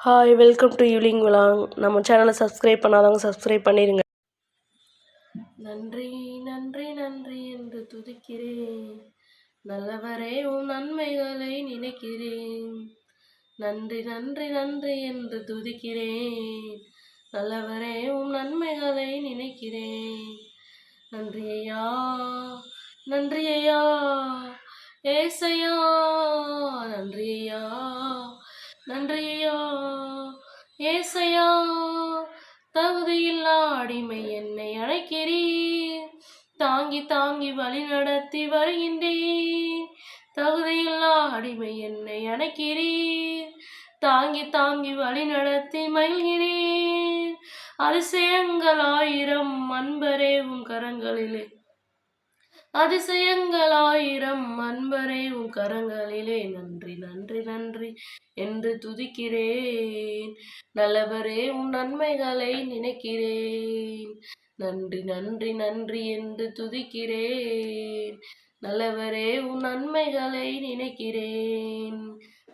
Hi, welcome to ஈவ்லிங் விலாங். நம்ம சேனலை சப்ஸ்கிரைப் பண்ணாதவங்க சப்ஸ்கிரைப் பண்ணிடுங்க. நன்றி நன்றி நன்றி என்று துதிக்கிறேன், நல்லவரே உன் நன்மைகளை நினைக்கிறேன். நன்றி நன்றி நன்றி என்று துதிக்கிறேன், நல்லவரே உன் நன்மைகளை நினைக்கிறேன். நன்றி ஐயா, நன்றி ஐயா, ஏசையா, நன்றி ஐயா, நன்றி ஐயா, ஏசையா. தகுதியில்லா அடிமை என்னை அழைக்கிறீர், தாங்கி தாங்கி வழி நடத்தி வருகின்றீர். தகுதியில்லா அடிமை என்னை அழைக்கிறீர், தாங்கி தாங்கி வழி நடத்தி மகிழ்கிறீர். அதிசயங்கள் ஆயிரம் அன்பரே உன் கரங்களிலே, அதிசயங்கள் ஆயிரம் அன்பரே உன் கரங்களிலே. நன்றி நன்றி நன்றி என்று துதிக்கிறேன், நல்லவரே உன் நன்மைகளை நினைக்கிறேன். நன்றி நன்றி நன்றி என்று துதிக்கிறேன், நல்லவரே உன் நன்மைகளை நினைக்கிறேன்.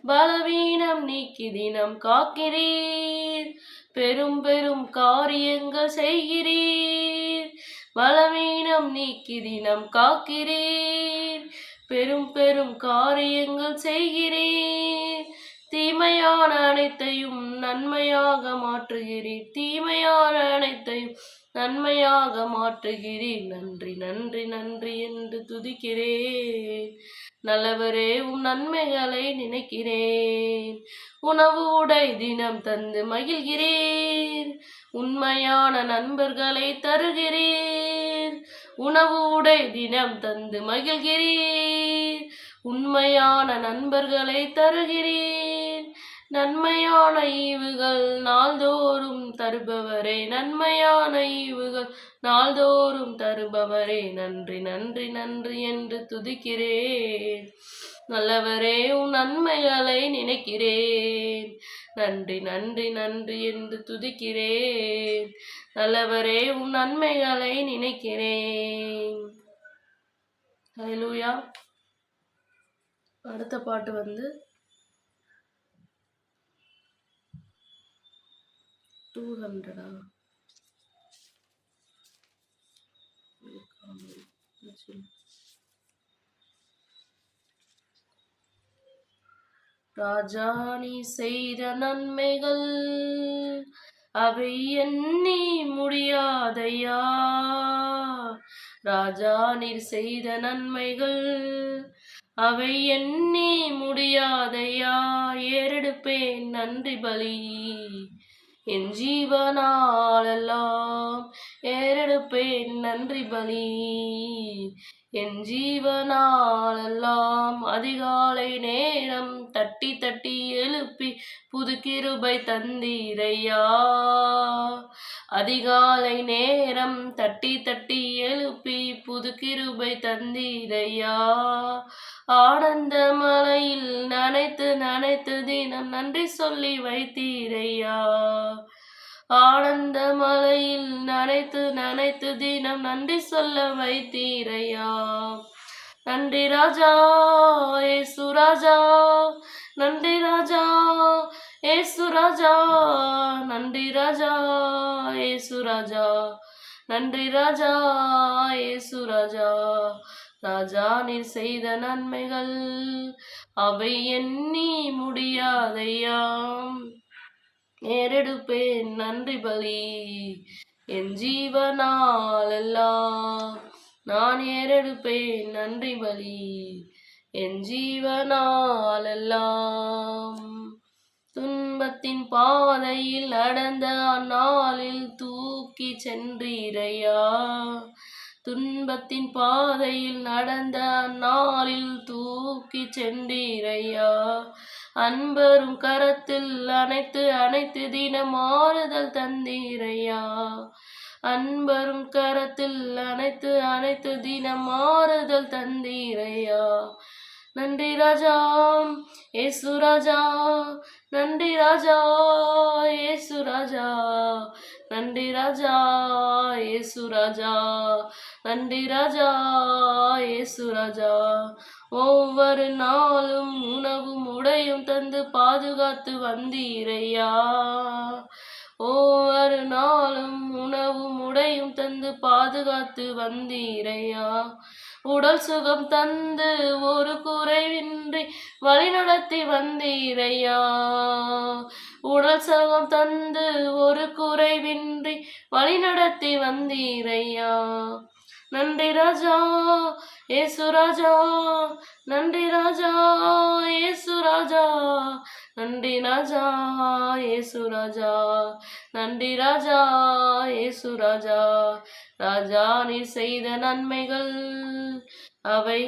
பலவீனம் நீக்கி தினம் காக்கிறீர், பெரும் பெரும் காரியங்கள் செய்கிறீர். பலவீனம் நீக்கி தினம் காக்கிறீர், பெரும் பெரும் காரியங்கள் செய்கிறீர். தீமையான அனைத்தையும் நன்மையாக மாற்றுகிறீர், தீமையான அனைத்தையும் நன்மையாக மாற்றுகிறீர். நன்றி நன்றி நன்றி என்று துதிக்கிறேன், நல்லவரே உன் நன்மைகளை நினைக்கிறேன். உணவு உடை தினம் தந்து மகிழ்கிறீர், உண்மையான நண்பர்களை தருகிறீர். உணவு உடை தினம் தந்து மகிழ்கிறீர், உண்மையான நண்பர்களை தருகிறீர். நன்மையான ஈவுகள் நாள்தோறும் தருபவரே, நன்மையான ஈவுகள் நாள்தோறும் தருபவரே. நன்றி நன்றி நன்றி என்று துதிக்கிறேன், நல்லவரே உன் நன்மைகளை நினைக்கிறேன். நன்றி நன்றி நன்றி என்று துதிக்கிறேன், நல்லவரே உன் நன்மைகளை நினைக்கிறேன். ஹல்லேலூயா. அடுத்த பாட்டு 200. ராஜா நீ செய்த நன்மைகள் அவை எண்ணி முடியாதையா. ராஜா நீர் செய்த நன்மைகள் அவை எண்ணி முடியாதையா. ஏறெடுப்பேன் நன்றி பலி என் ஜீவனாலெல்லாம், ஏறெடுப்பேன் நன்றி பலி என் ஜீவனாலெல்லாம். அதிகாலை நேரம் தட்டி தட்டி எழுப்பி புது கிருபை தந்தீரையா. அதிகாலை நேரம் தட்டி தட்டி எழுப்பி புது கிருபை தந்தீரையா. ஆனந்த மலையில் நனைத்து நனைத்து தினம் நன்றி சொல்லி வைத்தீரையா. ஆனந்த மலையில் நனைத்து நனைத்து தினம் நன்றி சொல்ல வைத்தீரையா. நன்றி ராஜா ஏசு ராஜா, நன்றி ராஜா ஏசு ராஜா, நன்றி ராஜா ஏசு ராஜா, நன்றி ராஜா ஏசு ராஜா. ராஜா நீர் செய்த நன்மைகள் அவை எண்ணி முடியாதையாம். ஏறெடுப்பேன் நன்றி பலி என் ஜீவனாலெல்லாம். நான் ஏறெடுப்பேன் நன்றி பலி என் ஜீவனாலெல்லாம். துன்பத்தின் பாதையில் நடந்த அந்நாளில் தூக்கி சென்றீரையா. துன்பத்தின் பாதையில் நடந்த அந்நாளில் தூக்கி சென்றீரையா. அன்பரும் கரத்தில் அனைத்து அனைத்து தினம் ஆறுதல் தந்தீரையா. அன்பரும் கரத்தில் அனைத்து அனைத்து தினம் ஆறுதல் தந்தீரையா. நன்றி ராஜா ஏசு ராஜா, நன்றி ராஜா ஏசு ராஜா, நன்றி ராஜா ஏசு ராஜா, நன்றி ராஜா ஏசு ராஜா. ஒவ்வொரு நாளும் உணவும் உடையும் தந்து பாதுகாத்து வந்தீரையா. ஒவ்வொரு நாளும் உணவும் உடையும் தந்து பாதுகாத்து வந்தீரையா. உடல் சுகம் தந்து ஒரு குறைவின்றி வழிநடத்தி வந்தீரையா. உடல் சுகம் தந்து ஒரு குறைவின்றி வழிநடத்தி வந்தீரையா. நன்றி ராஜா ஏசு ராஜா, நன்றி ராஜா ஏசு ராஜா, நன்றி ராஜா ஏசு ராஜா, நன்றி ராஜா ஏசு ராஜா. ராஜா நீ செய்த நன்மைகள் அவை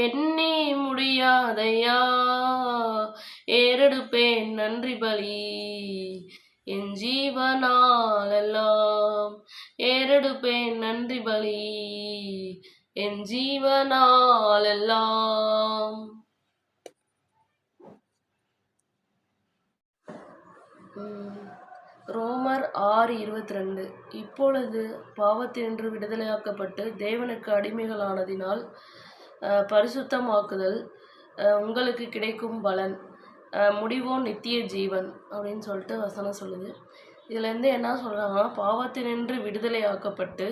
எண்ணி முடியாதையா. ஏறெடுப்பேன் நன்றி பலி என் ஜீவனாலெல்லாம். ஏறெடுப்பேன் நன்றி பலி என் ஜீவனாலெல்லாம். ரோமர் 6:22. இப்பொழுது பாவத்தினின்று விடுதலையாக்கப்பட்டு தேவனுக்கு அடிமைகளானதினால் பரிசுத்தமாக்குதல் உங்களுக்கு கிடைக்கும் பலன், முடிவோ நித்திய ஜீவன் அப்படின்னு சொல்லிட்டு வசனம் சொல்லுது. இதுலேருந்து என்ன சொல்கிறாங்கன்னா, பாவத்தினின்று விடுதலையாக்கப்பட்டு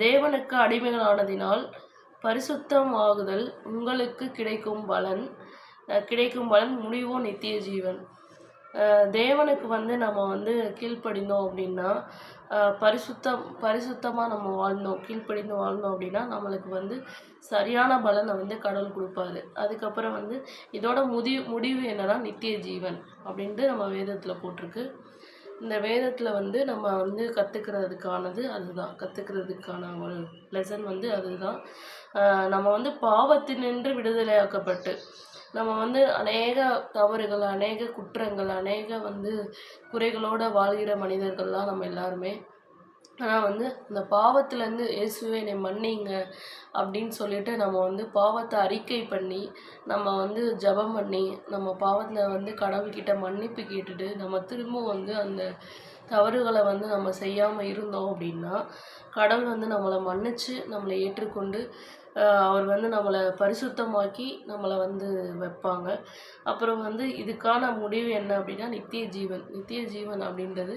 தேவனுக்கு அடிமைகளானதினால் பரிசுத்தமாகுதல் உங்களுக்கு கிடைக்கும் பலன் முடிவோ நித்திய ஜீவன். தேவனுக்கு நம்ம கீழ்ப்படிந்தோம் அப்படின்னா, பரிசுத்தமாக நம்ம வாழ்ந்தோம், கீழ்ப்படிந்து வாழ்ந்தோம் அப்படின்னா நம்மளுக்கு சரியான பலனை கடவுள் கொடுப்பாரு. அதுக்கப்புறம் இதோட முடிவு என்னன்னா நித்திய ஜீவன் அப்படின்ட்டு நம்ம வேதத்தில் போட்டிருக்கு. இந்த வேதத்தில் நம்ம கற்றுக்கிறதுக்கானது அதுதான், கற்றுக்கிறதுக்கான ஒரு லெசன் அதுதான். நம்ம பாவத்தினின்று விடுதலையாக்கப்பட்டு நம்ம அநேக தவறுகள், அநேக குற்றங்கள், அநேக குறைகளோடு வாழ்கிற மனிதர்கள்லாம் நம்ம எல்லாருமே. ஆனால் இந்த பாவத்திலேருந்து இயேசுவே என்னை மன்னிங்க அப்படின்னு சொல்லிட்டு நம்ம பாவத்தை அறிக்கை பண்ணி நம்ம ஜெபம் பண்ணி நம்ம பாவத்தில் கடவுள்கிட்ட மன்னிப்பு கேட்டுட்டு நம்ம திரும்பவும் அந்த தவறுகளை நம்ம செய்யாமல் இருந்தோம் அப்படின்னா கடவுள் நம்மளை மன்னித்து நம்மளை ஏற்றுக்கொண்டு அவர் நம்மளை பரிசுத்தமாக்கி நம்மளை வைப்பாங்க. அப்புறம் இதுக்கான முடிவு என்ன அப்படின்னா நித்திய ஜீவன். நித்திய ஜீவன் அப்படின்றது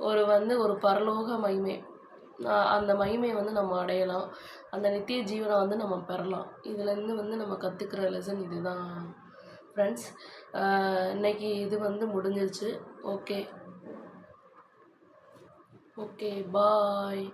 ஒரு பரலோக மகிமை. அந்த மகிமையை நம்ம அடையலாம். அந்த நித்திய ஜீவனை நம்ம பெறலாம். இதுலேருந்து நம்ம கற்றுக்கிற லெசன் இதுதான் ஃப்ரெண்ட்ஸ். இன்னைக்கு இது முடிஞ்சிருச்சு. ஓகே, பாய்.